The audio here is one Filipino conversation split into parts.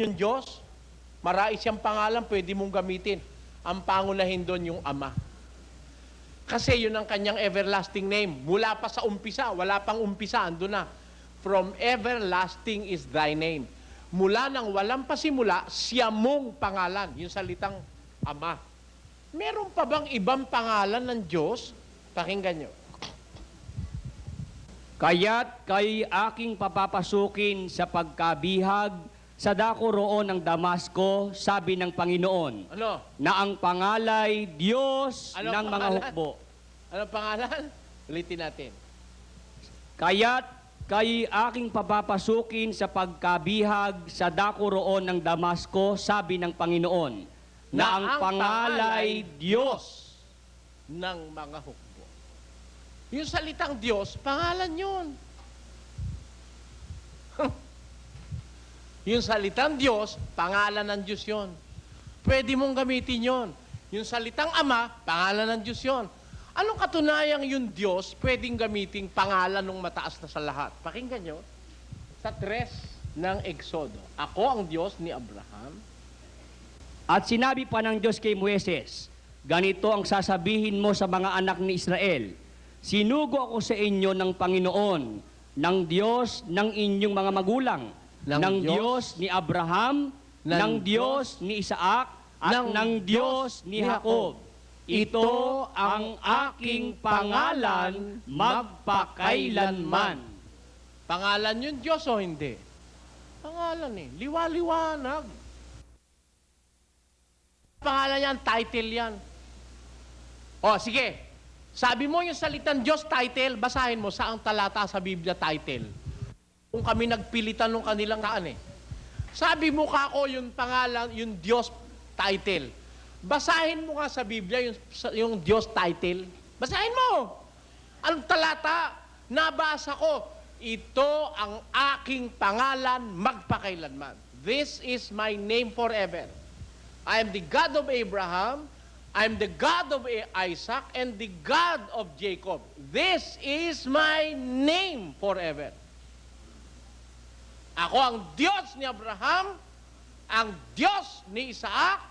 yung Diyos, marais siyang pangalan, pwede mong gamitin. Ang pangunahin doon yung Ama. Kasi yun ang kanyang everlasting name. Mula pa sa umpisa, wala pang umpisa, ando na. From everlasting is thy name. Mula nang walang pasimula, siya mong pangalan. Yung salitang Ama. Meron pa bang ibang pangalan ng Diyos? Pakinggan nyo. Kaya't kay aking papapasukin sa pagkabihag sa dako roon ng Damasco, sabi ng Panginoon, Ano? na ang pangalay Diyos Ano ng mga pangalan? hukbo. Ano pangalan? Ulitin natin. Kaya't kay aking papapasukin sa pagkabihag sa dako roon ng Damasco, sabi ng Panginoon, na ang pangalay Diyos ng mga hukbo. Yung salitang Diyos, pangalan yun. Yung salitang Diyos, pangalan ng Diyos yun. Pwede mong gamitin yun. Yung salitang Ama, pangalan ng Diyos yun. Anong katunayang yung Diyos pwedeng gamitin pangalan ng mataas na sa lahat? Pakinggan nyo, sa 3 ng Exodo, ako ang Diyos ni Abraham. At sinabi pa ng Diyos kay Moises, ganito ang sasabihin mo sa mga anak ni Israel, sinugo ako sa inyo ng Panginoon, ng Diyos ng inyong mga magulang, ng Diyos ni Abraham, ng Diyos ni Isaac, at ng Diyos ni Jacob. Ito ang aking pangalan magpakailanman. Pangalan yun Diyos o hindi? Pangalan eh. Liwa-liwanag. Pangalan yan, title yan. O, sige. Sabi mo yung salitang Diyos title, basahin mo saang talata sa Biblia title. Kung kami nagpilitan nung kanilang taan eh. Sabi mo kako yung pangalan, yung Diyos title. Basahin mo nga sa Biblia yung Diyos title. Basahin mo. Anong talata? Nabasa ko. Ito ang aking pangalan magpakailanman. This is my name forever. I am the God of Abraham, I am the God of Isaac, and the God of Jacob. This is my name forever. Ako ang Diyos ni Abraham, ang Diyos ni Isaac,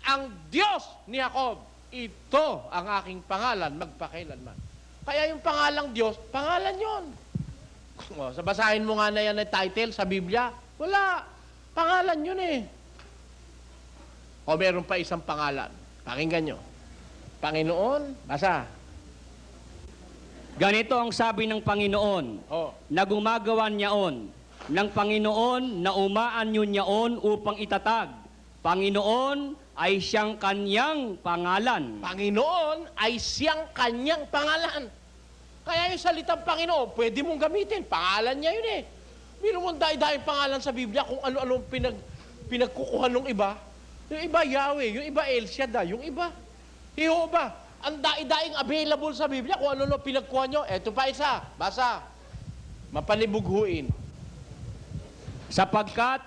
ang Diyos ni Jacob. Ito ang aking pangalan magpakailanman. Kaya yung pangalang Diyos, pangalan yun. O, sa basahin mo nga na yan na title sa Biblia, wala. Pangalan yun eh. O meron pa isang pangalan. Pakinggan nyo. Panginoon, basa. Ganito ang sabi ng Panginoon, na gumagawa niyaon, ng Panginoon na umaanyo niyaon upang itatag. Panginoon ay siyang kanyang pangalan. Panginoon ay siyang kanyang pangalan. Kaya yung salitang Panginoon, pwede mong gamitin. Pangalan niya yun eh. Meron mong dahi-dahi pangalan sa Biblia kung ano-ano pinagkukuha ng iba. Yung iba Yahweh, yung iba El Shaddai, yung iba Jehovah. Ang dahi-dahing available sa Biblia kung ano-ano pinagkuha nyo. Eto pa isa, basa. Mapanibughuin. Sapagkat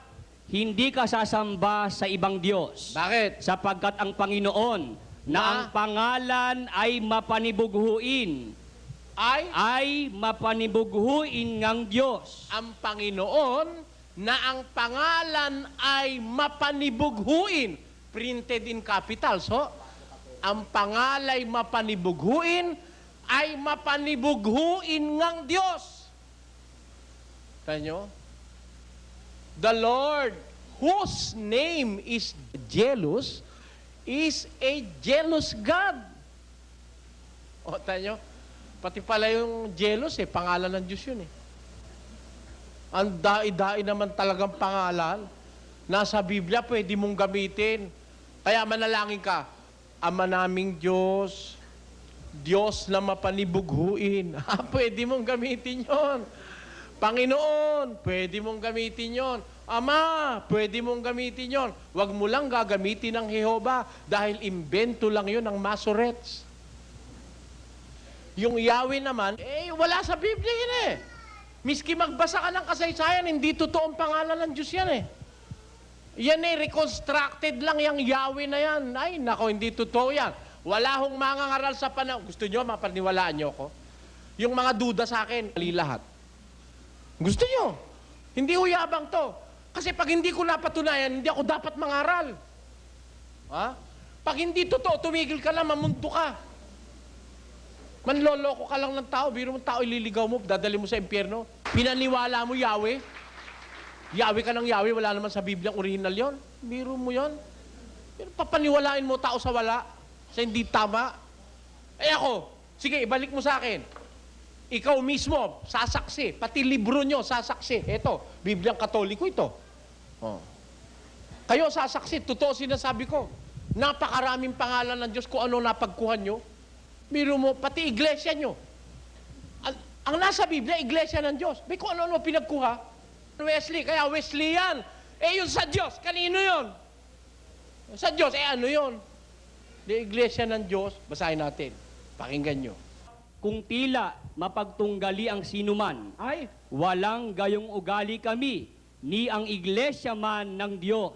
hindi ka sasamba sa ibang Diyos. Bakit? Sapagkat ang Panginoon na ang pangalan ay mapanibughuin, ay mapanibughuin ngang Diyos. Ang Panginoon na ang pangalan ay mapanibughuin. Printed in capital. So, ang pangalay mapanibughuin ay mapanibughuin ngang Diyos. Tanyo? The Lord, whose name is jealous, is a jealous God. O, tanyo? Pati pala yung jealous eh, pangalan ng Diyos yun eh. Ang dai-dai naman talagang pangalan. Nasa Biblia, pwede mong gamitin. Kaya manalangin ka, Ama naming Diyos, Diyos na mapanibughuin. Pwede mong gamitin yon. Panginoon, pwede mong gamitin yon. Ama, pwede mong gamitin yon. Huwag mo lang gagamitin ng Jehovah dahil imbento lang yon ng Masorets. Yung Yahweh naman, wala sa Biblia yun eh. Miski magbasa ka ng kasaysayan, hindi totoong pangalan ng Diyos yan eh. Yan eh, reconstructed lang yung Yahweh na yan. Ay, nako, hindi totoo yan. Wala hong mangangaral sa panahon. Gusto nyo, mapaniwalaan nyo ko? Yung mga duda sa akin, mali lahat. Gusto nyo? Hindi uyabang to. Kasi pag hindi ko napatunayan, hindi ako dapat mangaral. Ha? Pag hindi totoo, tumigil ka lang, mamundo ka. Manloloko ka lang ng tao, biro mo tao ililigaw mo, dadali mo sa impyerno. Pinaniwala mo Yahweh. Yahweh ka ng Yahweh, wala naman sa Biblia original yon. Biro mo yon. Pero papaniwalain mo tao sa wala, sa hindi tama. Eh ako, sige, ibalik mo sa akin. Ikaw mismo, sasaksi. Pati libro nyo, sasaksi. Ito, Bibliang Katoliko ito. Oh. Kayo sasaksi, totoo sinasabi ko. Napakaraming pangalan ng Diyos kung ano napagkuhan nyo. Biro mo, pati iglesia nyo. Ang nasa Biblia, iglesia ng Diyos. May kung ano-ano pinagkuha. Wesley, kaya Wesleyan. Eh yun sa Diyos, kanino yun? Sa Diyos, eh ano yun? Di iglesia ng Diyos, basahin natin. Pakinggan nyo. Kung tila mapagtunggali ang sinuman, Ay, walang gayong ugali kami, ni ang iglesia man ng Diyos.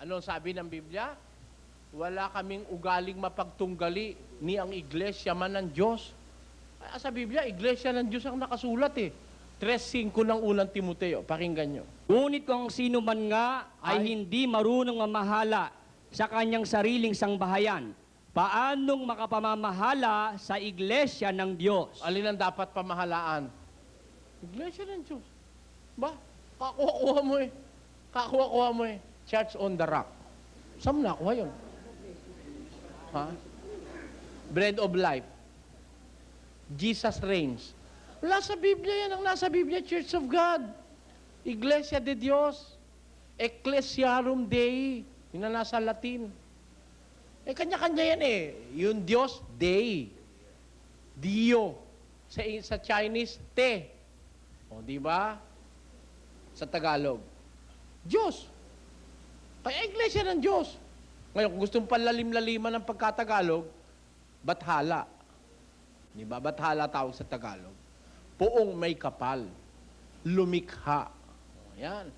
anong sabi ng Biblia? Wala kaming ugaling mapagtunggali ni ang iglesia man ng Diyos. Sa Biblia, iglesia ng Diyos ang nakasulat eh. 3:5 ng unang Timoteo. Pakinggan nyo. Ngunit kung sino man nga ay Ay. hindi marunong mamahala sa kanyang sariling sangbahayan, paanong makapamamahala sa iglesia ng Diyos? Alin ang dapat pamahalaan? Iglesia ng Diyos. Ba? Kakuha-kuha mo eh. Kakuha-kuha mo eh. Church on the Rock. Saan mo nakuha yun? Ha? Bread of Life. Jesus Reigns. Wala sa Biblia yan. Ang nasa Biblia, Church of God. Iglesia de Dios. Ecclesiarum Dei. Yun na nasa Latin. Eh, kanya-kanya yan eh. Yung Diyos, Dei. Dio. Sa Chinese, Te. O, di ba? Sa Tagalog. Diyos. Kaya iglesia ng Diyos. Ngayon, kung gustong palalim-laliman ng pagkatagalog, Bathala. Di ba? Bathala tawag sa Tagalog. Poong may kapal. Lumikha. O, yan.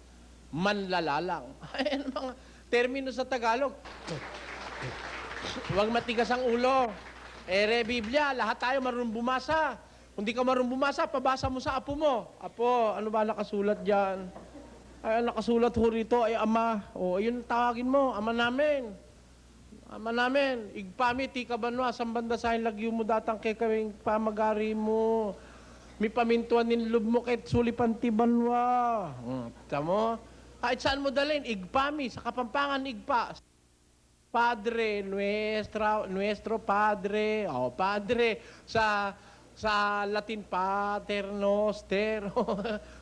Manlalalang. Ayan mga termino sa Tagalog. Huwag matigas ang ulo. Biblia, lahat tayo marunong bumasa. Kung di ka marunong bumasa, pabasa mo sa apo mo. Apo, ano ba nakasulat dyan? Ay, ang nakasulat ho rito ay Ama. O, yun tawagin mo, Ama namin. Ama namin, igpami, ti ka banwa, sambanda sa lagyo mo datang kay kaming pamagari mo. May pamintuan ninlub mo kahit sulipan ti banwa. Tamo? Kahit saan mo dalhin, igpami, sa Kapampangan, igpa. Padre, nuestro Padre, Padre, sa Latin, Pater Noster,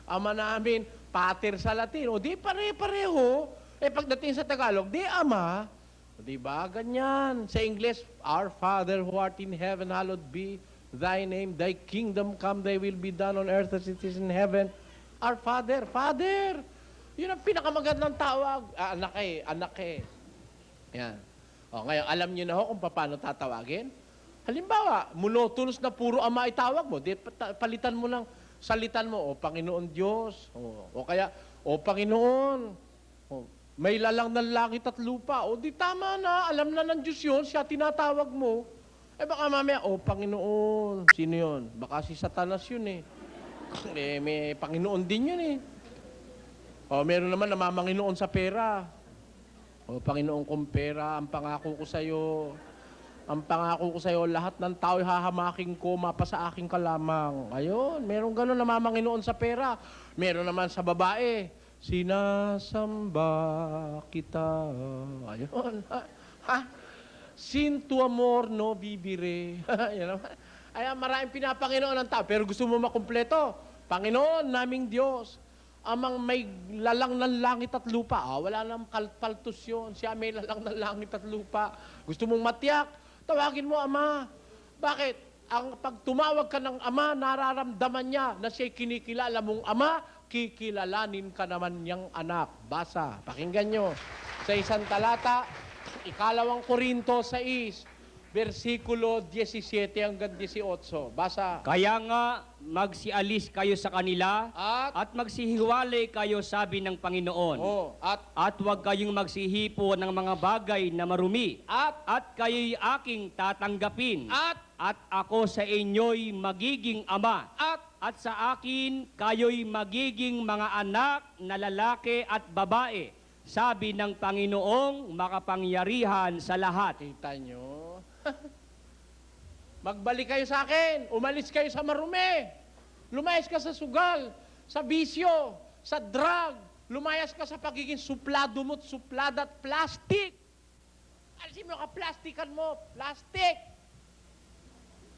Ama namin, Pater sa Latin, o di pare-pareho. Eh pagdating sa Tagalog, di Ama, o di ba, ganyan. Sa English, Our Father who art in heaven, hallowed be thy name, thy kingdom come, thy will be done on earth as it is in heaven. Our Father, Father, yun ang pinakamagandang tawag. Anak eh. Yan. O, ngayon, alam niyo na ho kung paano tatawagin? Halimbawa, monotonous na puro Ama itawag mo, di palitan mo ng salitan mo, O Panginoon Diyos, o kaya, O Panginoon, may lalang ng langit at lupa, o di tama na, alam na ng Diyos yun, siya tinatawag mo. Eh baka mamaya, O Panginoon, sino yun? Baka si Satanas yun eh. May Panginoon din yun eh. O meron naman namamanginoon sa pera. O Panginoon kong pera, ang pangako ko sa'yo, lahat ng tao hahamaking ko, mapa sa aking kalamang. Ayun, meron gano'n namamanginoon sa pera. Meron naman sa babae, sinasamba kita. Ayun, ha? Sin tu amor no bibire. Yan naman. Ay, maraming pinapanginoon ng tao, pero gusto mo makumpleto. Panginoon naming Diyos, amang may lalang ng langit at lupa. Wala nang kalpaltos yun. Siya may lalang ng langit at lupa. Gusto mong matiyak? Tawagin mo, Ama. Bakit? Pag tumawag ka ng Ama, nararamdaman niya na siya'y kinikilala mong Ama, kikilalanin ka naman niyang anak. Basa. Pakinggan nyo. Sa isang talata, 2 Korinto 6, versikulo 17 hanggang 18. Basa. Kaya nga, magsialis kayo sa kanila At magsihiwalay kayo, sabi ng Panginoon. At huwag kayong magsihipo ng mga bagay na marumi. At kayo'y aking tatanggapin. At ako sa inyo'y magiging ama. At sa akin, kayo'y magiging mga anak na lalaki at babae, sabi ng Panginoong makapangyarihan sa lahat. Kita nyo? Magbalik kayo sa akin. Umalis kayo sa marumi. Lumayas ka sa sugal, sa bisyo, sa drug. Lumayas ka sa pagiging suplado mo't suplada at plastic. Alisin mo ka, plastikan mo. Plastic.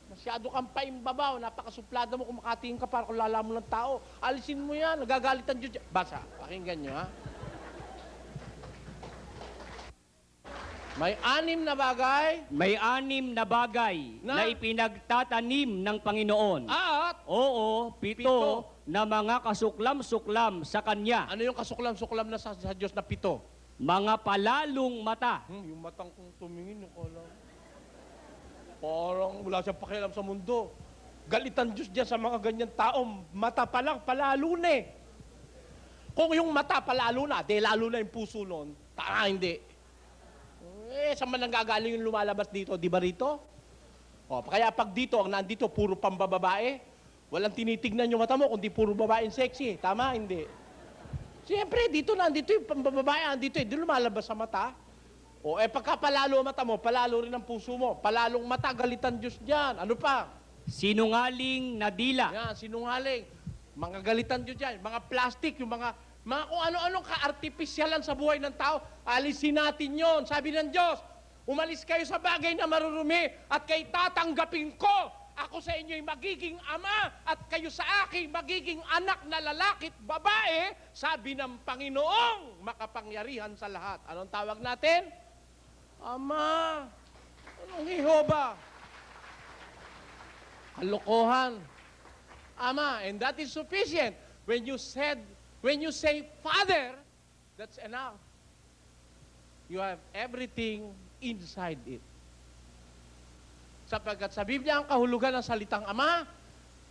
Masyado kang paimbabaw, napakasuplada mo, kumakatingin ka para kung lalaman ng tao. Alisin mo yan, nagagalit ang Diyos. Basa, pakinggan nyo ha. May 6 na bagay. May 6 na bagay na ipinagtatanim ng Panginoon. At, Oo, 7 na mga kasuklam-suklam sa Kanya. ano yung kasuklam-suklam na sa Diyos na 7? Mga palalong mata. Yung matang kong tumingin, ko lang. Parang wala siyang pakialam sa mundo. Galitan Diyos diyan sa mga ganyan tao. Mata pa lang, palalo na eh. Kung yung mata palalo na, de lalo na yung puso nun, hindi. Saan man nanggagaling yung lumalabas dito? Di ba rito? O, kaya pag dito, ang nandito, puro pambababae, walang tinitignan yung mata mo, kundi puro babaeng sexy. Tama? Hindi. Siyempre, dito nandito yung pambababae, nandito di lumalabas sa mata. O, pagka palalo ang mata mo, palalo rin ang puso mo. Palalong mata, galitan Diyos dyan. Ano pa? Sinungaling na dila. Yan, sinungaling. Mga galitan Diyos dyan. Mga plastic, yung mga kung ano-anong ka-artipisyalan sa buhay ng tao, alisin natin yon. Sabi ng Diyos, umalis kayo sa bagay na marurumi at kay tatanggapin ko. Ako sa inyo'y magiging ama at kayo sa akin magiging anak na lalaki at babae, sabi ng Panginoong makapangyarihan sa lahat. Anong tawag natin? Ama. Anong Jehova? Kalokohan. Ama, and that is sufficient. When you say Father, that's enough. You have everything inside it. Sapagkat sa Biblia ang kahulugan ng salitang Ama,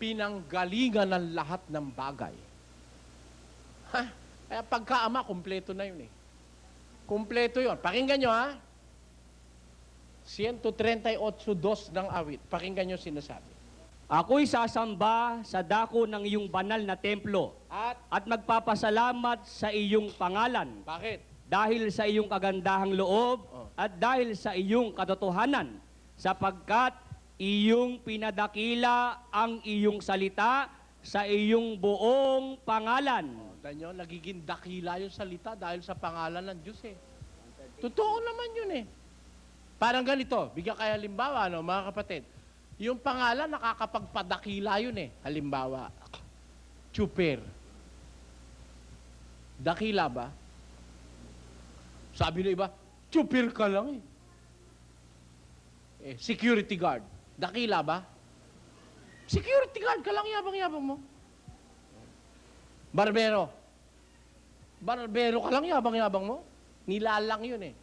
pinanggalingan ng lahat ng bagay. Kaya pagka-ama, kumpleto na yun eh. Kumpleto yun. Pakinggan nyo ha. 138:2 ng awit. Pakinggan nyo sinasabi. Ako'y sasamba sa dako ng iyong banal na templo at magpapasalamat sa iyong pangalan. Bakit? Dahil sa iyong kagandahang loob at dahil sa iyong katotohanan, sapagkat iyong pinadakila ang iyong salita sa iyong buong pangalan. Tanyo, nagiging dakila yung salita dahil sa pangalan ng Diyos eh. Totoo naman yun eh. Parang ganito, bigyan kayo halimbawa, no, mga kapatid. Yung pangalan, nakakapagpadakila yun eh. Halimbawa, Chuper. Dakila ba? Sabi ng iba, Chuper ka lang eh. Security guard. Dakila ba? Security guard ka lang, yabang-yabang mo. Barbero. Barbero ka lang, yabang-yabang mo. Nilalang yun eh.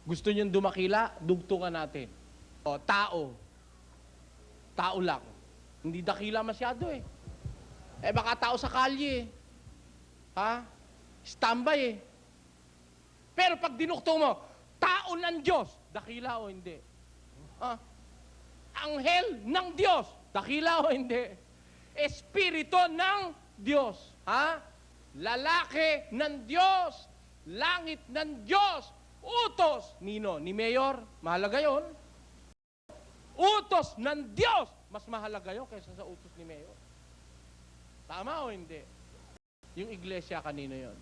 Gusto niyong dumakila, dugtungan natin. O, tao. Tao lang. Hindi dakila masyado eh. Baka tao sa kalye eh. Ha? Standby eh. Pero pag dinuktong mo, tao ng Diyos, dakila o hindi? Ha? Anghel ng Diyos, dakila o hindi? Espiritu ng Diyos, ha? Lalaki ng Diyos, langit ng Diyos, utos. Nino? Ni Mayor? Mahalaga yon. Utos ng Diyos, mas mahalaga yon kaysa sa utos ni Mayor. Tama o hindi? Yung iglesia, kanino yon?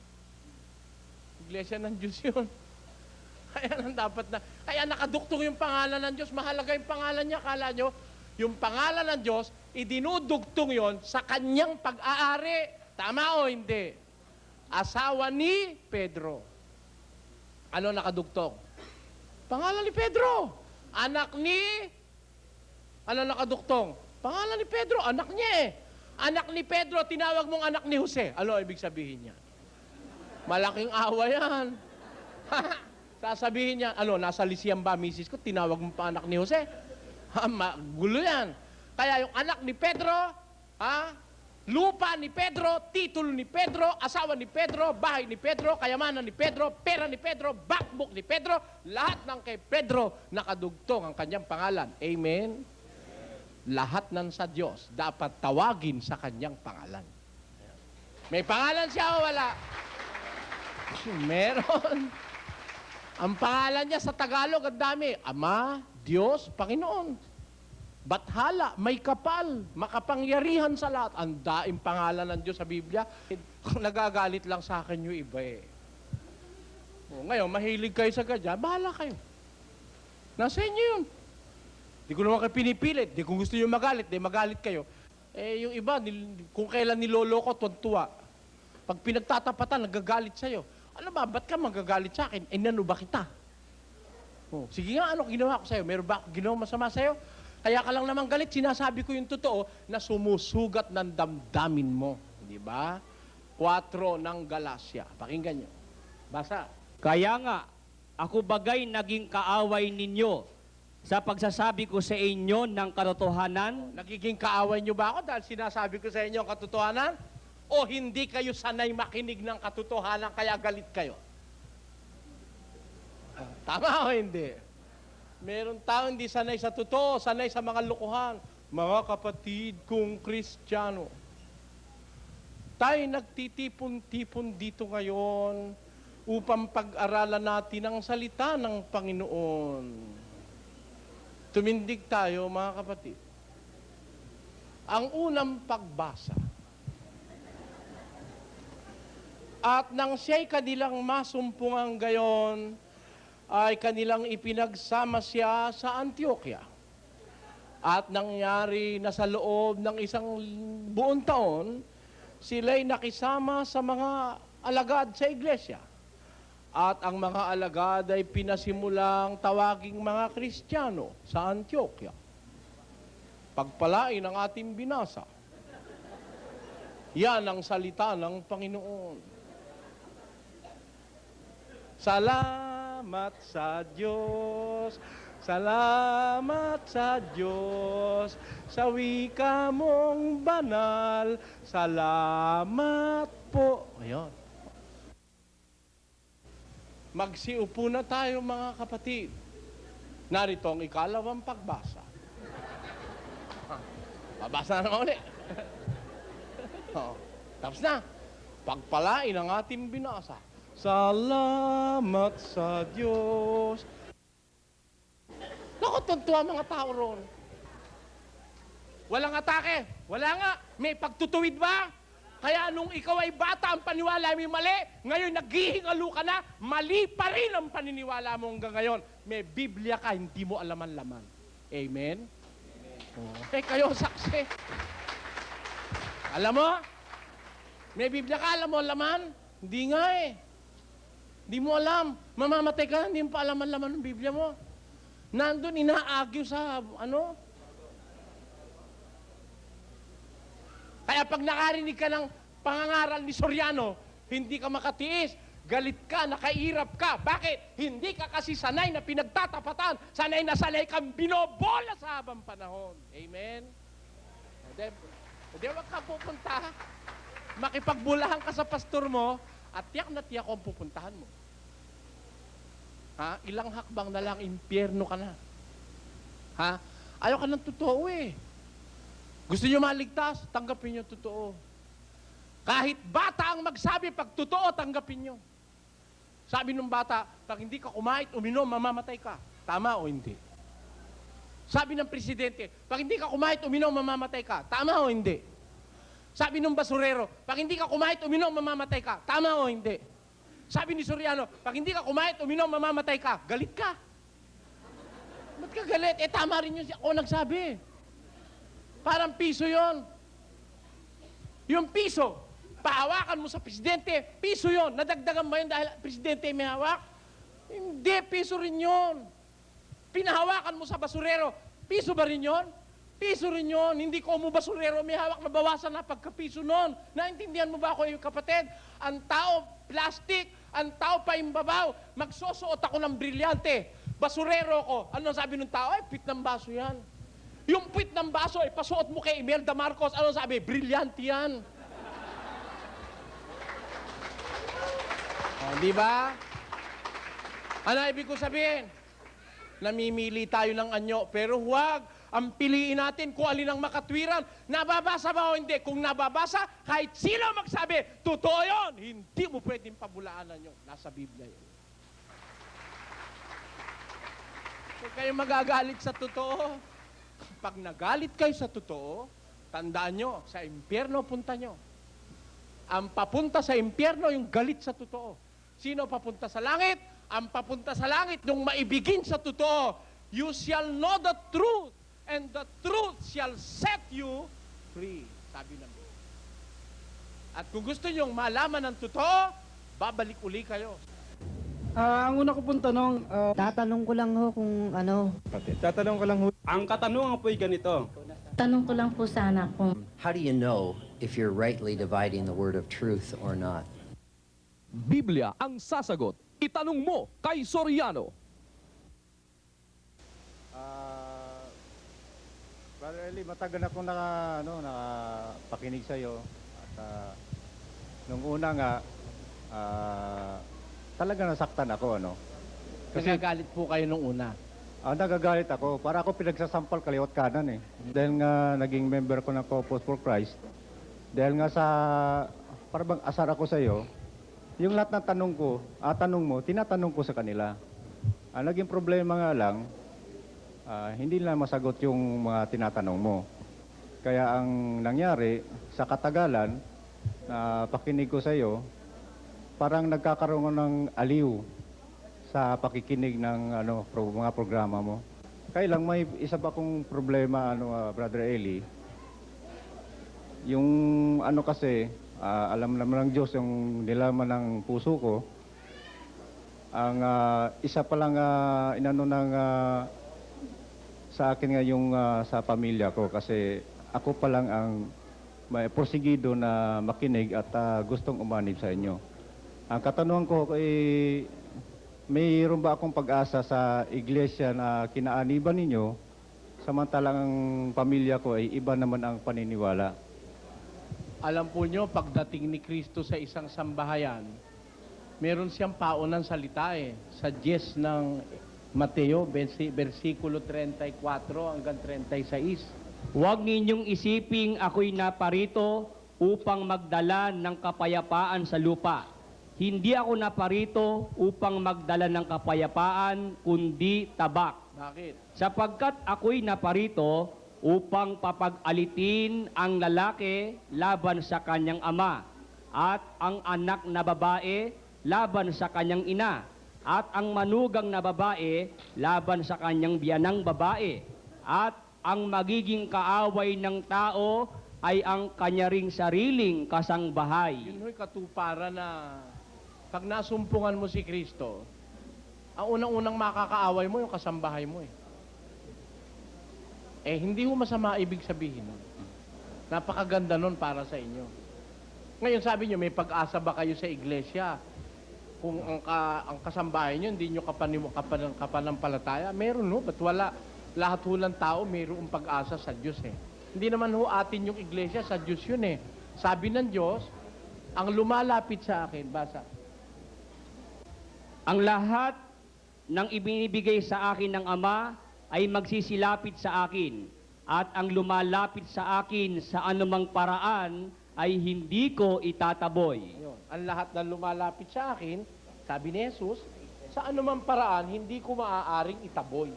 Iglesia ng Diyos yun. Kaya dapat na, kaya nakaduktong yung pangalan ng Diyos, mahalaga yung pangalan niya, kala nyo, yung pangalan ng Diyos, idinudugtong yon sa kanyang pag-aari. Tama o hindi? Asawa ni Pedro. Ano nakadugtong? Pangalan ni Pedro. Anak ni... Ano nakadugtong? Pangalan ni Pedro, anak niya eh. Anak ni Pedro, tinawag mong anak ni Jose. Ano ibig sabihin niya? Malaking awa yan. Sasabihin niya, ano, nasa Lyceum ba, misis ko, tinawag mo pa anak ni Jose? Gulo yan. Kaya yung anak ni Pedro, lupa ni Pedro, titulo ni Pedro, asawa ni Pedro, bahay ni Pedro, kayamanan ni Pedro, pera ni Pedro, backbook ni Pedro, lahat ng kay Pedro nakadugtong ang kanyang pangalan. Amen? lahat ng sa Diyos dapat tawagin sa kanyang pangalan. May pangalan siya o wala? Meron. Ang pangalan niya sa Tagalog, ang dami. Ama, Diyos, Panginoon. Bathala, may kapal, makapangyarihan sa lahat. Ang daing pangalan ng Diyos sa Biblia. Nagagalit lang sa akin yung iba eh. O, ngayon, mahilig kayo sa gadya, bahala kayo. Nasa inyo yun. Di ko naman kayo pinipilit. Di kung gusto nyo magalit, di magalit kayo. Eh, yung iba, kung kailan niloloko, tuwa. Pag pinagtatapatan, nagagalit sa'yo. Alam ba, ba't ka magagalit sa akin? Eh, nano ba kita? Oh, sige nga, ano ginawa ko sa'yo? Meron ba ako ginawa masama sa'yo? Kaya ka lang naman galit, sinasabi ko yung totoo na sumusugat ng damdamin mo. Di ba? 4 ng Galacia. Pakinggan nyo. Basa. Kaya nga, ako bagay naging kaaway ninyo sa pagsasabi ko sa inyo ng katotohanan. Nagiging kaaway nyo ba ako dahil sinasabi ko sa inyo ang katotohanan? O hindi kayo sanay makinig ng katotohanan kaya galit kayo? Tama o hindi? Meron tao hindi sanay sa totoo, sanay sa mga lokohan. Mga kapatid kong Kristiyano, tayo nagtitipon-tipon dito ngayon upang pag-aralan natin ang salita ng Panginoon. Tumindig tayo, mga kapatid. Ang unang pagbasa. At nang siya'y kanilang masumpungang gayon, ay kanilang ipinagsama siya sa Antioquia. At nangyari na sa loob ng isang buong taon, sila'y nakisama sa mga alagad sa iglesia. At ang mga alagad ay pinasimulang tawaging mga Kristiyano sa Antioquia. Pagpalain ang ating binasa. Yan ang salita ng Panginoon. Salamat sa Diyos, salamat sa Diyos, sa wika mong banal, salamat po. Ayun. Magsiupo na tayo mga kapatid. Narito ang ikalawang pagbasa. Babasa na naman ulit. Tapos na. Pagpalain ang ating binasa. Salamat sa Diyos. Naku, tuntua mga tao ron. Walang atake. Wala nga. May pagtutuwid ba? Kaya nung ikaw ay bata, ang paniwala mo mali, ngayon naghihingalo ka na, mali pa rin ang paniniwala mo hanggang ngayon. May Biblia ka, hindi mo alam ang laman. Amen? Amen. Eh, kayo saksi. Alam mo? May Biblia ka, alam mo ang laman? Hindi nga eh. Hindi mo alam. Mamamatay ka, hindi mo pa alam ang laman ng Biblia mo. Nandun, inaagyo sa, Kaya pag nakarinig ka ng pangangaral ni Soriano, hindi ka makatiis, galit ka, nakairap ka. Bakit? Hindi ka kasi sanay na pinagtatapatan, sanay na sanay kang binobola sa habang panahon. Amen? Hindi, wag ka pupunta. Makipagbulahan ka sa pastor mo, at tiyak na tiyak kung pupuntahan mo. Ha? Ilang hakbang na lang, impyerno ka na. Ha? Ayaw ka ng totoo eh. Gusto nyo maligtas? Tanggapin nyo totoo. Kahit bata ang magsabi, pag totoo, tanggapin nyo. Sabi ng bata, pag hindi ka kumait, uminom, mamamatay ka. Tama o hindi? Sabi ng presidente, pag hindi ka kumait, uminom, mamamatay ka. Tama o hindi? Sabi ng basurero, pag hindi ka kumait, uminom, mamamatay ka. Tama o hindi? Sabi ni Soriano, pag hindi ka kumait, uminom, mamamatay ka. Galit ka. Ba't ka galit? Eh, tama rin yun. Ako nagsabi. Parang piso yon. Yung piso, pahawakan mo sa presidente, piso yon. Nadagdagan ba yun dahil presidente may hawak? Hindi, piso rin yon. Pinahawakan mo sa basurero, piso ba rin yon? Piso rin yon. Hindi ko mo basurero may hawak, mabawasan na pagkapiso nun. Naintindihan mo ba ako yung kapatid? Ang tao, plastic, ang tao pa imbabaw. Magsusuot ako ng brilyante. Basurero ko. Ano sabi ng tao? Ay, pit ng baso yan. Yung puwit ng baso, ipasuot mo kay Imelda Marcos, ano sabi? Brilyante yan. Di ba? Ano ibig ko sabihin? namimili tayo ng anyo. Pero huwag, ang piliin natin kung alin ang makatwiran. Nababasa ba o hindi? Kung nababasa, kahit sino magsabi, totoo yun, hindi mo pwedeng pabulaanan yun. Nasa Biblia yun. Huwag kayong magagalit sa totoo. Pag nagalit kayo sa totoo, tandaan nyo, sa impyerno punta nyo. Ang papunta sa impyerno, yung galit sa totoo. Sino papunta sa langit? Ang papunta sa langit, nung maibigin sa totoo, you shall know the truth, and the truth shall set you free. Sabi ng Biblia. At kung gusto nyong malaman ng totoo, babalik uli kayo. Ang una ko pong tanong, Tatanong ko lang ho kung ano. tatanong ko lang ho. Ang katanungan po'y ganito. Tanong ko lang po sana kung How do you know if you're rightly dividing the word of truth or not? Biblia ang sasagot. Itanong mo kay Soriano. Brother Eli, matagal na akong nakapakinig sa'yo. At nung una nga, talaga nasaktan ako, ano? Nagagalit po kayo nung una. Nagagalit ako. Para ako pinagsasampal kaliwat kanan eh. Dahil nga naging member ko ng Caucus for Christ. Dahil nga sa, parang asar ako sa'yo, yung lahat ng tanong mo, tinatanong ko sa kanila. Ang naging problema nga lang, hindi nila masagot yung mga tinatanong mo. Kaya ang nangyari, sa katagalan, na pakinig ko sa'yo, parang nagkakaroon ng aliw sa pakikinig ng mga programa mo. Kaya lang may isa pa kong problema, Brother Eli. Yung kasi, alam naman ng Diyos yung nilaman ng puso ko. Ang isa pa lang sa akin nga yung sa pamilya ko kasi ako pa lang ang may porsigido na makinig at gustong umanib sa inyo. Ang katanungan ko ay mayroon ba akong pag-asa sa iglesia na kinaaniban ninyo samantalang ang pamilya ko ay iba naman ang paniniwala? Alam po nyo, pagdating ni Kristo sa isang sambahayan, meron siyang paunan salita sa 10 ng Mateo, versikulo 34 hanggang 36. Huwag ninyong isiping ako'y naparito upang magdala ng kapayapaan sa lupa. Hindi ako naparito upang magdala ng kapayapaan, kundi tabak. Bakit? Sapagkat ako'y naparito upang papag-alitin ang lalaki laban sa kanyang ama, at ang anak na babae laban sa kanyang ina, at ang manugang na babae laban sa kanyang biyanang babae, at ang magiging kaaway ng tao ay ang kanya ring sariling kasangbahay. Yun ho'y katuparan na pag nasumpungan mo si Kristo, ang unang-unang makakaaway mo yung kasambahay mo hindi ho masama ibig sabihin nun. Napakaganda nun para sa inyo. Ngayon sabi nyo, may pag-asa ba kayo sa iglesia? Kung ang kasambahay nyo, hindi nyo kapanampalataya, meron ho, ba't wala? Lahat ho ng tao, mayroong pag-asa sa Diyos Hindi naman ho atin yung iglesia, sa Diyos yun Sabi ng Diyos, ang lumalapit sa akin, basa. Ang lahat ng ibinibigay sa akin ng Ama ay magsisilapit sa akin, at ang lumalapit sa akin sa anumang paraan ay hindi ko itataboy. Yun. Ang lahat ng lumalapit sa akin, sabi ni Jesus, sa anumang paraan, hindi ko maaaring itaboy.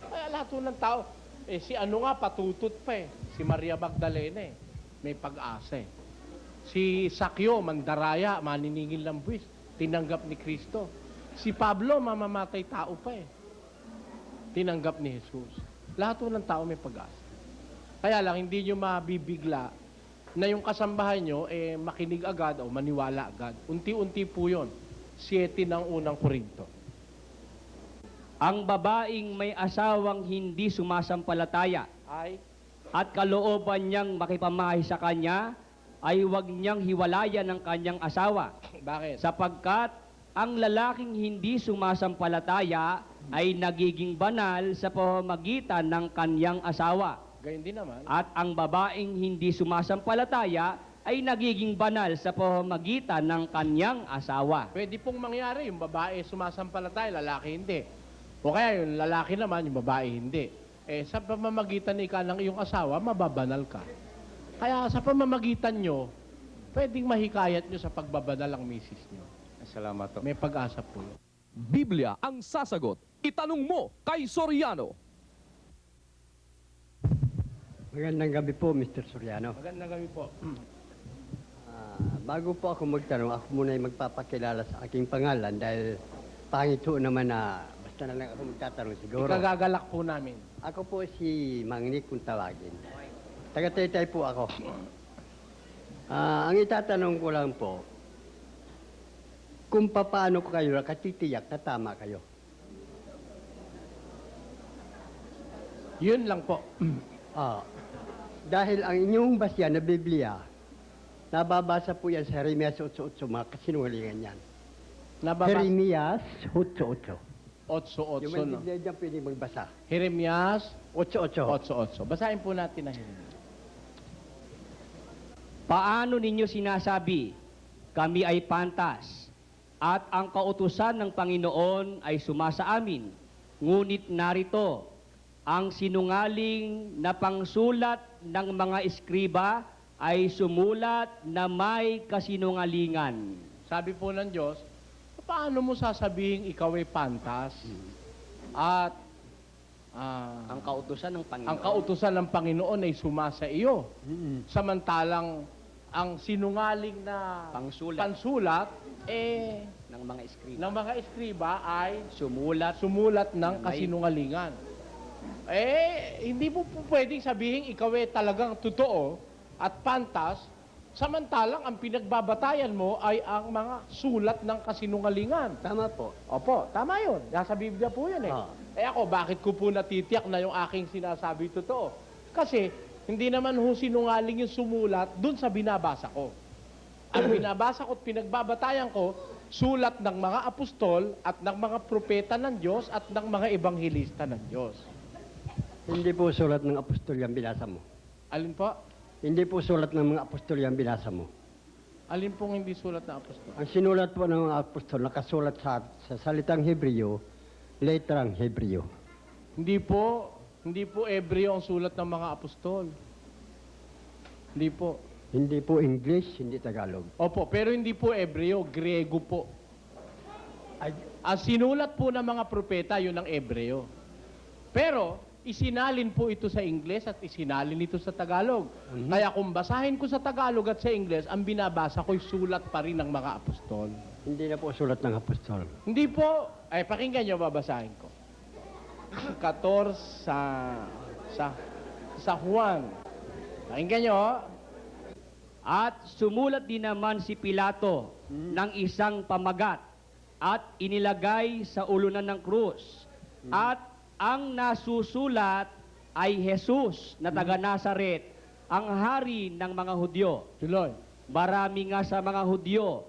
Kaya lahat ng tao, si patutot pa si Maria Magdalena may pag-asa Si Sakyo, mandaraya, maniningil ng buwis, tinanggap ni Kristo. Si Pablo, mamamatay tao pa tinanggap ni Jesus. Lahat ng tao may pag-asa. Kaya lang, hindi nyo mabibigla na yung kasambahay nyo, makinig agad o maniwala agad. Unti-unti po yun. 7 ng unang Korinto. Ang babaeng may asawang hindi sumasampalataya Ay, at kalooban niyang makipamahay sa kanya, ay huwag niyang hiwalayan ng kanyang asawa. bakit? Sapagkat ang lalaking hindi sumasampalataya ay nagiging banal sa pamamagitan ng kanyang asawa. Gayun din naman. At ang babaeng hindi sumasampalataya ay nagiging banal sa pamamagitan ng kanyang asawa. Pwede pong mangyari, yung babae sumasampalataya, lalaki hindi. O kaya yung lalaki naman, yung babae hindi. Sa pamamagitan ni ika ng iyong asawa, mababanal ka. Kaya sa pamamagitan nyo, pwedeng mahikayat nyo sa pagbabanal ang misis nyo. Salamat po. May pag-asa po yun. Biblia ang sasagot. Itanong mo kay Soriano. Magandang gabi po, Mr. Soriano. Magandang gabi po. Bago po ako magtanong, ako muna ay magpapakilala sa aking pangalan dahil pangit po naman na basta na lang ako magtatanong siguro. Ikagagalak po namin. Ako po si Mang Nick kung tawagin. Taga-Taytay po ako. Ang itatanong ko lang po, kung paano ko kayo nakatitiyak na tama kayo. Yun lang po. Dahil ang inyong basya na Biblia, nababasa po yan sa Jeremias 8:8, mga kasinungalingan yan. Jeremias 8:8. 8:8, Yung may no? Biblia dyan pwede magbasa. Jeremias 8:8. 8:8. Basahin po natin na Jeremias. Paano ninyo sinasabi, kami ay pantas, at ang kautusan ng Panginoon ay sumasa amin? Ngunit narito, ang sinungaling na pangsulat ng mga eskriba ay sumulat na may kasinungalingan. Sabi po ng Diyos, paano mo sasabihin ikaw ay pantas? At Ang kautusan ng Panginoon. ang kautusan ng Panginoon ay sumasa iyo. Samantalang ang sinungaling na pansulat ng mga eskriba ng mga eskriba ay sumulat ng kasinungalingan. Hindi mo po pwedeng sabihin ikaw ay talagang totoo at pantas, samantalang ang pinagbabatayan mo ay ang mga sulat ng kasinungalingan. Tama po. Opo, tama yun. Nasa Biblia po yun eh. Ako, bakit ko po natitiyak na yung aking sinasabi totoo? Kasi, hindi naman ho sinungaling yung sumulat dun sa binabasa ko. Ang binabasa ko at pinagbabatayan ko, sulat ng mga apostol at ng mga propeta ng Diyos at ng mga ebanghilista ng Diyos. Hindi po sulat ng apostol yung binasa mo. Alin po? Hindi po sulat ng mga apostol yung binasa mo. Alin pong hindi sulat ng apostol? Ang sinulat po ng mga apostol, nakasulat sa salitang Hebreo, letrang Hebreo. Hindi po Hebreo ang sulat ng mga apostol. Hindi po. Hindi po English, hindi Tagalog. Opo, pero hindi po Hebreo, Griego po. Ang sinulat po ng mga propeta, yun ang Hebreo. Pero, isinalin po ito sa Ingles at isinalin ito sa Tagalog. Kaya kung basahin ko sa Tagalog at sa Ingles, ang binabasa ko'y sulat pa rin ng mga apostol. Hindi na po sulat ng apostol. Hindi po, pakinggan nyo, babasahin ko. 14 sa Juan. Pakinggan nyo, At sumulat din naman si Pilato ng isang pamagat at inilagay sa ulunan ng krus. At ang nasusulat ay Jesus na taga Nazaret, ang hari ng mga Hudyo. tuloy. Marami nga sa mga Hudyo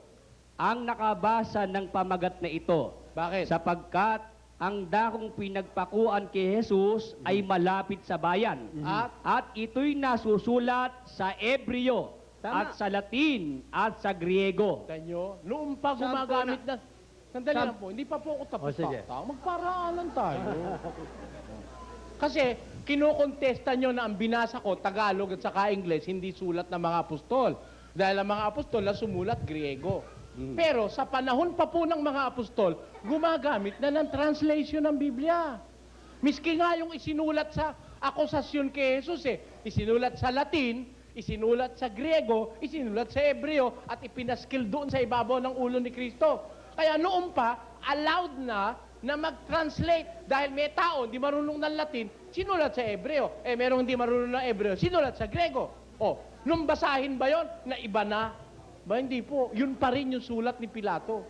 ang nakabasa ng pamagat na ito. Bakit? Sapagkat ang dakong pinagpakuan kay Jesus ay malapit sa bayan. At ito'y nasusulat sa Hebreo, Tama. at sa Latin, at sa Griego. Tanyo, noong pa gumagamit na... Sandali lang po, hindi pa po ako tapos sige. Magparaanan tayo. Kasi, kinukontesta nyo na ang binasa ko, Tagalog at saka Ingles, hindi sulat ng mga apostol. Dahil ang mga apostol na sumulat Griego. Pero sa panahon pa po ng mga apostol, gumagamit na ng translation ng Biblia. Miski nga yung isinulat sa akusasyon kay Jesus isinulat sa Latin, isinulat sa Griego, isinulat sa Hebreo, at ipinaskil doon sa ibabaw ng ulo ni Kristo. Kaya noon pa, allowed na mag-translate. Dahil may tao, hindi marunong ng Latin, sinulat sa Hebreo. Merong hindi marunong ng Hebreo, sinulat sa Griego. Nung basahin ba yon na iba na? Ba, hindi po. Yun pa rin yung sulat ni Pilato.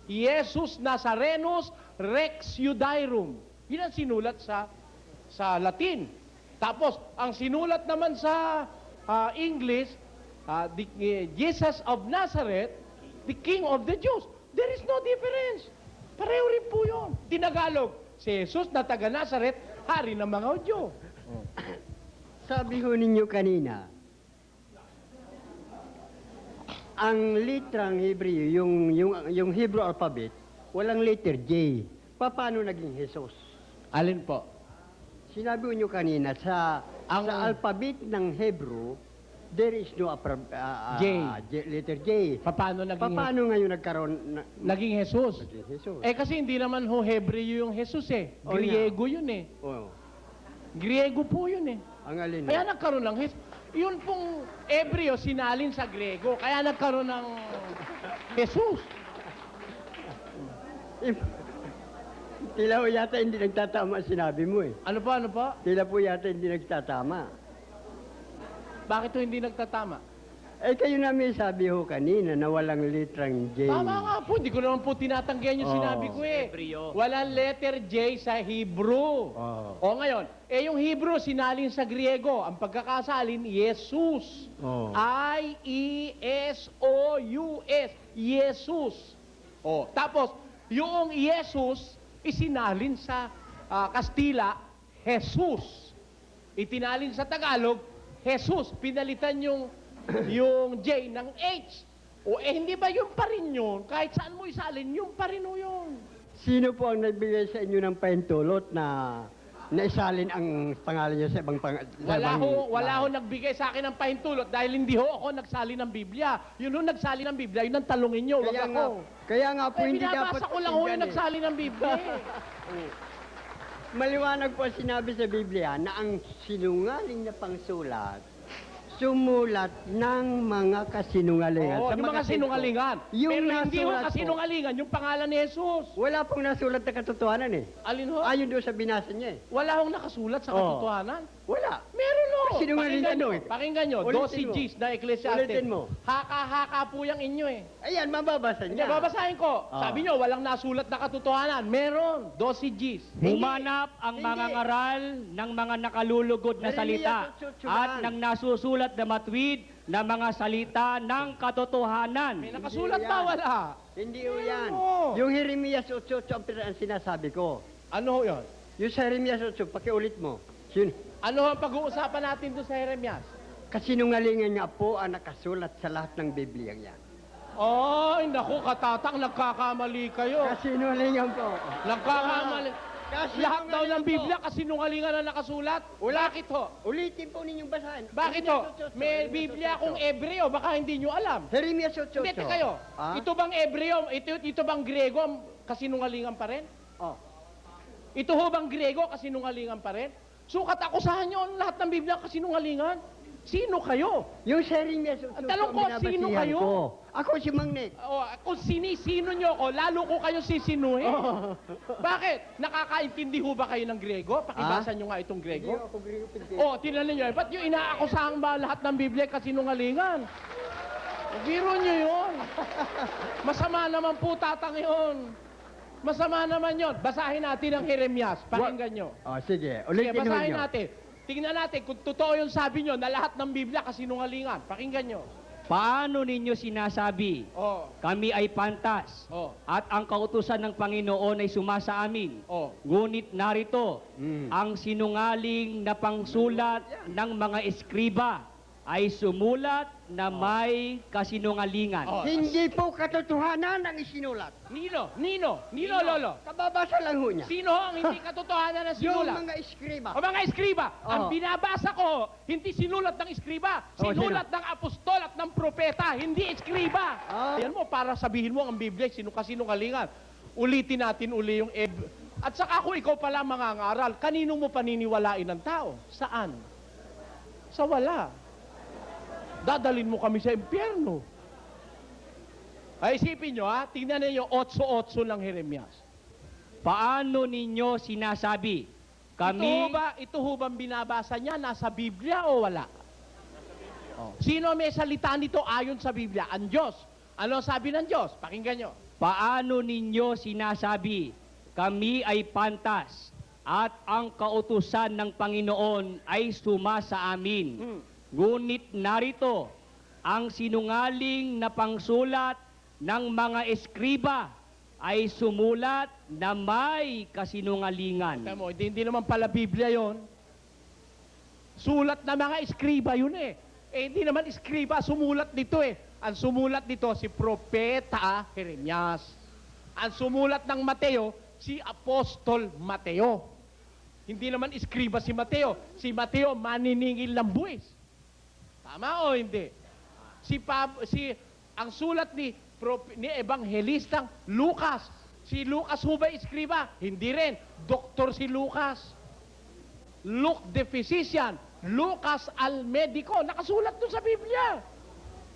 Jesus Nazarenus Rex Judaeum. Yun ang sinulat sa Latin. Tapos, ang sinulat naman sa English, Jesus of Nazareth, the King of the Jews. There is no difference. Pareho rin po yun. Tinagalog, si Jesus na taga Nazareth, hari ng mga Hudyo. Sabi ho ninyo kanina, ang litrang Hebreo, yung Hebrew alphabet, walang letter J. paano naging Jesus? Alin po? Sinabi niyo kanina, sa alphabet ng Hebrew, there is no letter J. Paano naging, Paano ngayon nagkaroon naging Jesus? naging Jesus? Eh kasi hindi naman ho Hebreo yung Jesus eh. Oh, Griego yun eh. Oh, Griego po yun eh. ang alin. Kaya nagkaroon ng yun pong Hebreo sinalin sa Griego. Kaya nagkaroon ng Jesus. Tila po yata hindi nagtatama ang sinabi mo eh. Ano po, ano po? Tila po yata hindi nagtatama. Bakit ho hindi nagtatama? Eh kayo namin sabi ho kanina na walang litrang J. Tama nga po, hindi ko naman po tinatanggihan yung Oh. sinabi ko eh. Walang letter J sa Hebrew. Oh. O ngayon, yung Hebrew sinalin sa Griego. Ang pagkakasalin, Jesus. Oh. I-E-S-O-U-S. Jesus. O, tapos, yung Jesus, isinalin sa Kastila, Jesus. Itinalin sa Tagalog, Jesus. Pinalitan yung J ng H. O hindi ba yun pa rin yun? Kahit saan mo isalin, yun pa rin o yun. Sino po ang nagbigay sa inyo ng pahintulot na naisalin ang pangalan niyo sa ibang Wala ho nagbigay sa akin ng pahintulot dahil hindi ho ako nagsali ng Biblia. Yun ho nagsali ng Biblia, yun ang talungin nyo, wag ako. Kaya nga po hindi dapat binabasa ko lang ho yung pakinggan eh. nagsali ng Biblia eh. Maliwanag po sinabi sa Biblia na ang sinungaling na pangsulat sumulat ng mga kasinungalingan. Oo, Sa yung mga sinungalingan. Yung Pero hindi ho nasulat po. kasinungalingan yung pangalan ni Jesus. Wala pong nasulat na katotohanan eh. Alin ho? Ayon doon sa binasa niya eh. Wala hong nakasulat sa Oo. katotohanan. Wala. Meron ho. Sinungalingan Pakinggan ano nyo. eh. Pakinggan nyo. Ulitin 12 mo. Gs na Ecclesiastes. Ulitin mo. Haka-haka po yung inyo eh. Ayan, mababasa Hindi, niya. babasahin ko. Ah. Sabi nyo, walang nasulat na katotohanan. Meron. 12 Gs. Humanap ang Hindi. mga ngaral ng mga nakalulugod na Jeremiah salita tutsutuhan. at ng nasusulat na matuwid na mga salita ng katotohanan. May nakasulat Hindi ba? yan. Wala. Hindi ho yan. Meron. Yung Jeremias 8:8 ang sinasabi ko. Ano ho yun? Yung sa Jeremias 8, pakiulit mo. Ano ang pag-uusapan natin doon sa Jeremias? Kasinungalingan nga po ang nakasulat sa lahat ng Biblia yan. Ay, naku, katatang, nagkakamali kayo. Kasinungalingan po. Nagkakamali. Lahat daw ng Biblia, kasinungalingan na nakasulat. Bakit ho? Ulitin po ninyong basahin. Bakit ho? May Biblia kung Ebreo, baka hindi nyo alam. Jeremias 8:8. Hindi, kayo. Ah? Ito bang Ebreo, ito bang Griego, kasinungalingan pa rin? Oh. Ito ho bang Griego, kasinungalingan pa rin? Sukat akusahan nyo ang lahat ng Biblia kasinungalingan. Sino kayo? Yung sa Jeremias 8:8 Ang tanong ko, ang sino binabasihan kayo? ko. Ako si Mang Nick. O, kung sino nyo ko, lalo ko kayo sisinuhin. Oh. Bakit? Nakakaintindi ho ba kayo ng Grego? Pakibasa nyo nga itong Hindi Grego. ako Grego Pilipino. O, tinanin nyo, ba't yung inaakusahan ba lahat ng Biblia kasinungalingan? Biro nyo yun. Masama naman po tatang yun. Masama naman yun. Basahin natin ang Jeremias. Pakinggan nyo. Oh, sige. Sige, Ulitin ho basahin nyo. natin. Tingnan natin kung totoo yung sabi nyo na lahat ng Biblia kasinungalingan. Pakinggan nyo. Paano ninyo sinasabi, O, kami ay pantas, o, at ang kautusan ng Panginoon ay sumasa amin? o. Ngunit narito, Mm. ang sinungaling na pangsulat ng mga eskriba ay sumulat na may kasinungalingan. Oh. Hindi po katotohanan ang isinulat. Nino, Lolo. Kababasa lang ho niya. Sino ang hindi katotohanan ng Yung sinulat? mga eskriba. O mga eskriba, ang Oh. binabasa ko, hindi sinulat ng eskriba, Oh, sinulat ng apostol at ng propeta, hindi eskriba. Ah. Yan mo, para sabihin mo ang Biblia, kasinungalingan. Ulitin natin uli yung At saka kung ikaw pala mangangaral, kanino mo paniniwalain ng tao? Saan? Sa wala. Dadalin mo kami sa impyerno. Ay, isipin nyo ha, tingnan ninyo 8:8 ng Jeremias. Paano ninyo sinasabi, kami... Ito ho bang binabasa niya? Nasa Biblia o wala? Sino may salita nito ayon sa Biblia? Ang Diyos. Ano sabi ng Diyos? Pakinggan nyo. Paano ninyo sinasabi, kami ay pantas, at ang kautusan ng Panginoon ay sumasa amin? Ngunit narito, ang sinungaling na pangsulat ng mga eskriba ay sumulat na may kasinungalingan. Tama mo, hindi naman pala Biblia yon. Sulat na mga eskriba yun eh. Eh, hindi naman eskriba, sumulat dito eh. Ang sumulat dito si Propeta Jeremias. Ang sumulat ng Mateo, si Apostol Mateo. Hindi naman iskriba si Mateo. Si Mateo maniningil ng buwis. Tama o hindi? Ang sulat ni Ebanghelistang Lucas. Si Lucas ho ba iskriba? Hindi rin. Doktor si Lucas. Luke the physician. Lucas al medico. Nakasulat doon sa Biblia.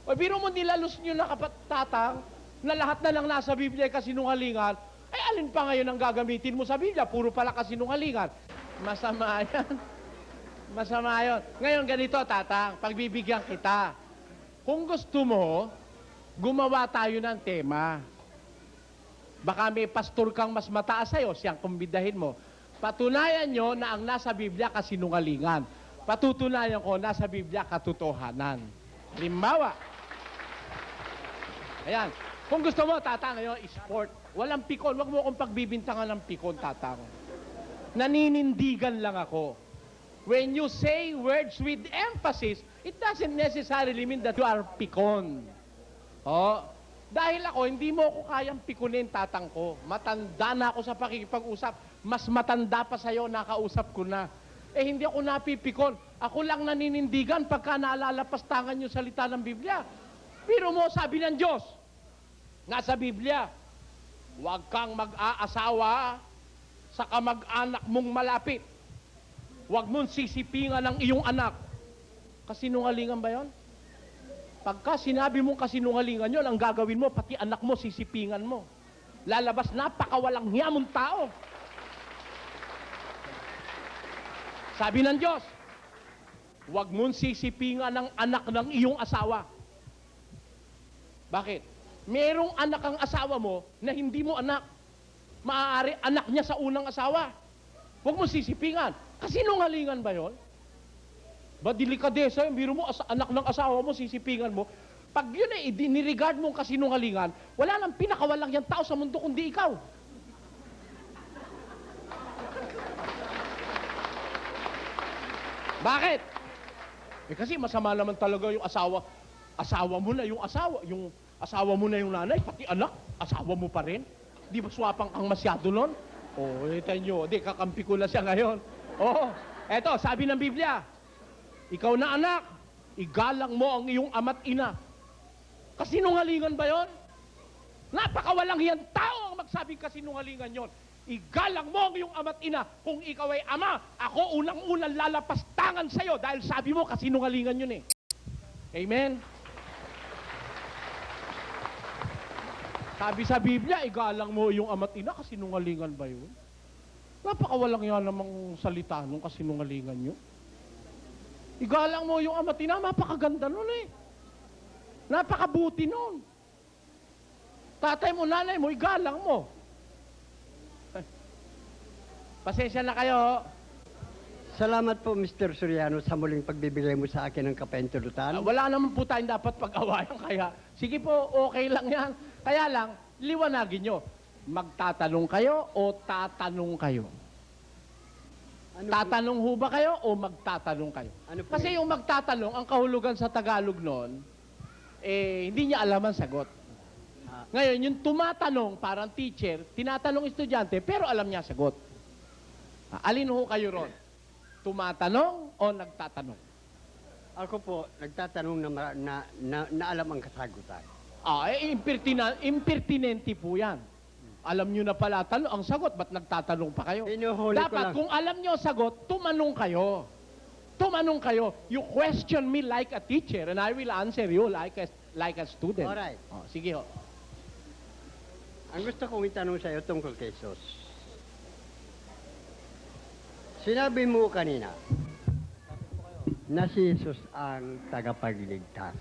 O biro mo nilalos nyo na kapatatang na lahat na lang nasa Biblia ay kasinungalingan. Ay alin pa ngayon ang gagamitin mo sa Biblia? Puro pala kasinungalingan. Masama yan. Masama yun. Ngayon ganito, tatang, pagbibigyan kita. Kung gusto mo, gumawa tayo ng tema. Baka may pastor kang mas mataas sa'yo, siyang kumbidahin mo. Patunayan nyo na ang nasa Biblia kasinungalingan. Patutunayan ko, nasa Biblia katotohanan. Halimbawa, ayan, kung gusto mo, tatang, ngayon, sport. Walang pikon. Huwag mo akong pagbibintangan ng pikon, tatang. Naninindigan lang ako. When you say words with emphasis, it doesn't necessarily mean that you are pikon. Oh, dahil ako, hindi mo ako kayang pikunin, tatang ko. Matanda na ako sa pakikipag-usap. Mas matanda pa sa'yo, nakausap ko na. Eh, hindi ako napipikon. Ako lang naninindigan pagka naalalapastangan yung salita ng Biblia. Pero mo, sabi ng Diyos, nasa Biblia, huwag kang mag-aasawa sa kamag-anak mong malapit. Huwag mong sisipingan ang iyong anak. Kasinungalingan ba yon? Pagka sinabi mong kasinungalingan yon, ang gagawin mo, pati anak mo, sisipingan mo. Lalabas, napakawalang hiya mong tao. Sabi ng Diyos, huwag mong sisipingan ang anak ng iyong asawa. Bakit? Merong anak ang asawa mo na hindi mo anak. Maaari anak niya sa unang asawa. Huwag mong sisipingan. Kasinungalingan ba yon? Ba delikadesa yung biro mo, anak ng asawa mo, sisipingan mo. Pag yun eh, dinirigard mong kasinungalingan, wala nang pinakawalang yung tao sa mundo kundi ikaw. Bakit? Eh kasi masama naman talaga yung asawa mo na yung asawa mo na yung nanay, pati anak, asawa mo pa rin. Di ba swapang kang masyado nun? Oh, kita nyo, di kakampi ko na siya ngayon. Oh, eto, sabi ng Biblia, ikaw na anak, igalang mo ang iyong ama't ina. Kasinungalingan ba yon? Napakawalang hiyang tao ang magsabing kasinungalingan yon. Igalang mo ang iyong ama't ina. Kung ikaw ay ama, ako unang-unang lalapastangan sa'yo dahil sabi mo kasinungalingan yun eh. Amen? Sabi sa Biblia, igalang mo yung ama't ina, kasinungalingan ba yun? Napakawalang yan namang salita nung kasinungalingan nyo. Igalang mo yung ama't ina, napakaganda nun eh. Napakabuti nun. Tatay mo, nanay mo, igalang mo. Pasensya na kayo. Salamat po, Mr. Soriano, sa muling pagbibigay mo sa akin ng kapahintulutan. Wala naman po tayong dapat pag-awayan, kaya sige po, okay lang yan. Kaya lang, liwanagin nyo, magtatanong kayo o tatanong kayo? Ano Tatanong ho ba kayo o magtatanong kayo? Ano po Kasi yung magtatanong, ang kahulugan sa Tagalog noon, eh, hindi niya alam ang sagot. Ngayon, yung tumatanong, parang teacher, tinatanong estudyante, pero alam niya sagot. Alin ho kayo ron? Tumatanong o nagtatanong? Ako po, nagtatanong na alam ang kasagutan. Impertinente po yan. Alam nyo na pala ang sagot, ba't nagtatanong pa kayo? Pinuhuli ko Dapat, lang. kung alam nyo ang sagot, tumanong kayo. Tumanong kayo. You question me like a teacher and I will answer you like a student. Alright. Sige ho. Ang gusto kong itanong sa iyo tungkol kay Jesus. Sinabi mo kanina na si Jesus ang tagapagligtas.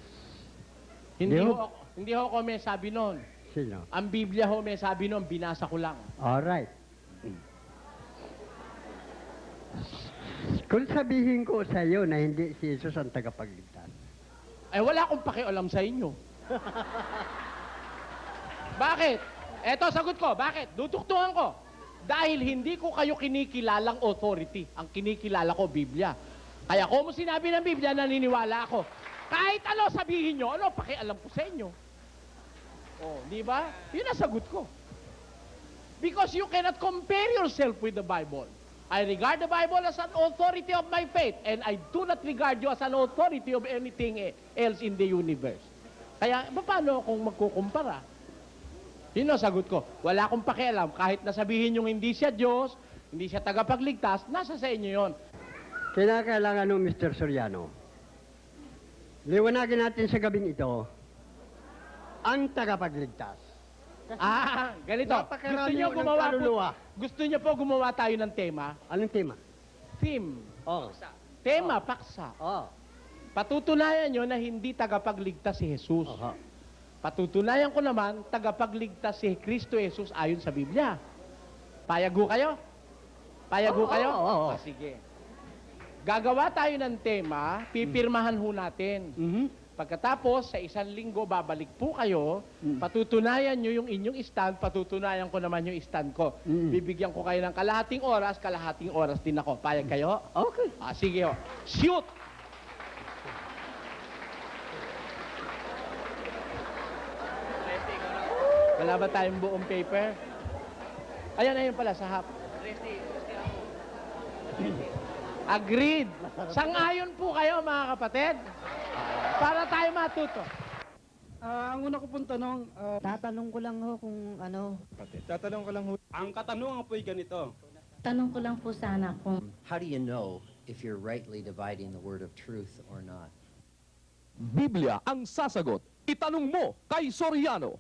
Hindi Di ho, hindi ho ako may sabi noon. Sino? Ang Biblia ho may sabi noon, binasa ko lang. Alright. Kung sabihin ko sa iyo na hindi si Jesus ang tagapagligtas, Eh, wala akong pakialam sa inyo. Bakit? Eto, sagot ko. Bakit? Duduktungan ko. Dahil hindi ko kayo kinikilalang authority. Ang kinikilala ko, Biblia. Kaya kung sinabi ng Biblia, naniniwala ako. Kahit ano sabihin nyo, ano pakialam ko sa inyo? Oh, di ba? Yun ang sagot ko. Because you cannot compare yourself with the Bible. I regard the Bible as an authority of my faith, and I do not regard you as an authority of anything else in the universe. Kaya, paano kung magkukumpara? Yun ang sagot ko. Wala akong pakialam. Kahit nasabihin yung hindi siya Diyos, hindi siya tagapagligtas, nasa sa inyo yon. Kinakailangan ng Mr. Soriano, liwanagin natin sa gabing ito, ang tagapagligtas. Ganito. Napakarami ng kaluluwa. Gusto niyo po gumawa tayo ng tema? Anong tema? Theme. Oh. Tema, paksa. Oh. Patutunayan nyo na hindi tagapagligtas si Jesus. Aha. Patutunayan ko naman, tagapagligtas si Kristo Jesus ayon sa Biblia. Payago kayo? Payago kayo? oo. Sige. Gagawa tayo ng tema, pipirmahan ho natin. Mhm. Pagkatapos, sa 1 linggo, babalik po kayo, patutunayan nyo yung inyong stand, patutunayan ko naman yung stand ko. Bibigyan ko kayo ng kalahating oras din ako. Payag kayo? Okay. Sige ho. Shoot! Wala ba tayong buong paper? Ayun pala, sa half. Agreed. Sang-ayon po kayo, mga kapatid. Para tayo matuto. Ang una ko pong tanong, Tatanong ko lang ho kung ano. tatanong ko lang ho. Ang katanungan po ay ganito. Tanong ko lang po sana kung How do you know if you're rightly dividing the word of truth or not? Biblia ang sasagot. Itanong mo kay Soriano.